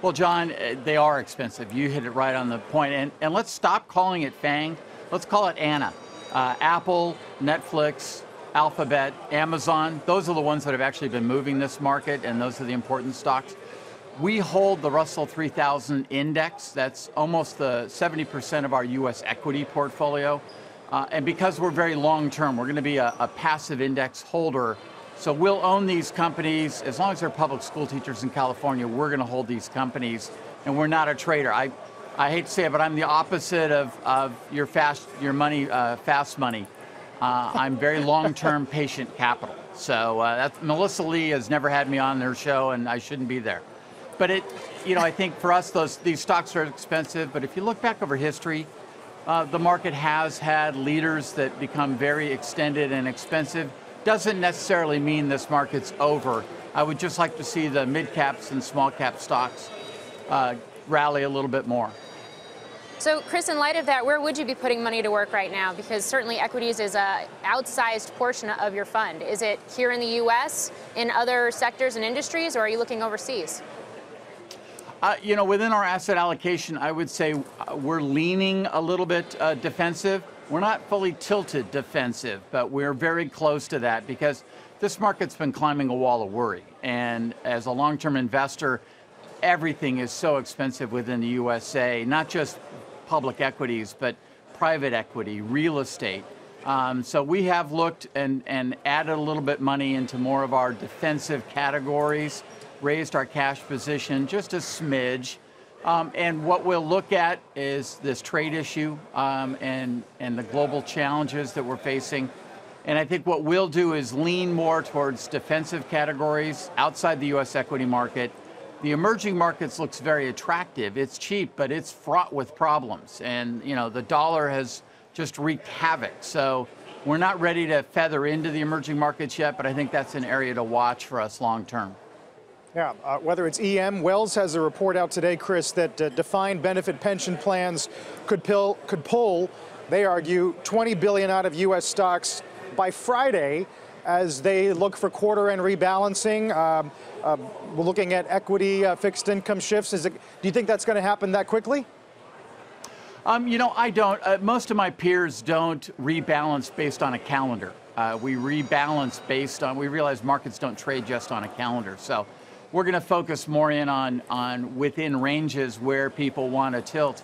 Well, John, they are expensive. You hit it right on the point. And let's stop calling it FANG. Let's call it ANAA. Apple, Netflix, Alphabet, Amazon, those are the ones that have actually been moving this market, and those are the important stocks. We hold the Russell 3000 index. That's almost the 70% of our U.S. equity portfolio. And because we're very long-term, we're going to be a passive index holder. So we'll own these companies. As long as they're public school teachers in California, we're going to hold these companies, and we're not a trader. I hate to say it, but I'm the opposite of your fast money. I'm very long-term patient capital. So Melissa Lee has never had me on their show, and I shouldn't be there. But I think for us, these stocks are expensive. But if you look back over history, the market has had leaders that become very extended and expensive. Doesn't necessarily mean this market's over. I would just like to see the mid caps and small cap stocks rally a little bit more. So, Chris, in light of that, where would you be putting money to work right now? Because certainly equities is an outsized portion of your fund. Is it here in the U.S., in other sectors and industries, or are you looking overseas? Within our asset allocation, I would say we're leaning a little bit defensive. We're not fully tilted defensive, but we're very close to that because this market's been climbing a wall of worry. And as a long-term investor, everything is so expensive within the USA, not just public equities, but private equity, real estate. So we have looked and added a little bit money into more of our defensive categories, raised our cash position just a smidge. And what we'll look at is this trade issue and the global challenges that we're facing. And I think what we'll do is lean more towards defensive categories outside the U.S. equity market. The emerging markets looks very attractive. It's cheap, but it's fraught with problems. And, the dollar has just wreaked havoc. So we're not ready to feather into the emerging markets yet, but I think that's an area to watch for us long term. Yeah, whether it's EM, Wells has a report out today, Chris, that defined benefit pension plans could pull, they argue, $20 billion out of U.S. stocks by Friday as they look for quarter-end rebalancing. We're looking at equity fixed income shifts. Do you think that's going to happen that quickly? I don't. Most of my peers don't rebalance based on a calendar. We rebalance based on, we realize markets don't trade just on a calendar. So we're going to focus more in on within ranges where people want to tilt.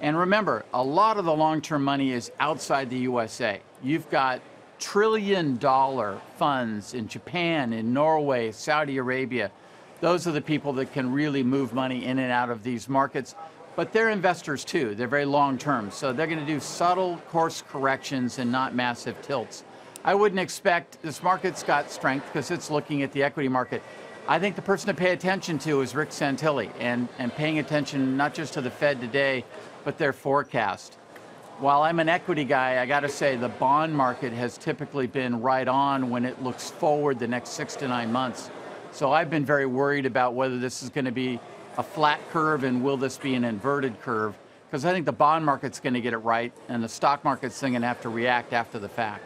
And remember, a lot of the long-term money is outside the USA. You've got trillion-dollar funds in Japan, in Norway, Saudi Arabia. Those are the people that can really move money in and out of these markets. But they're investors too. They're very long-term. So they're going to do subtle course corrections and not massive tilts. I wouldn't expect this market's got strength because it's looking at the equity market. I think the person to pay attention to is Rick Santilli and paying attention not just to the Fed today, but their forecast. While I'm an equity guy, I got to say the bond market has typically been right on when it looks forward the next 6 to 9 months. So I've been very worried about whether this is going to be a flat curve and will this be an inverted curve, because I think the bond market's going to get it right and the stock market's going to have to react after the fact.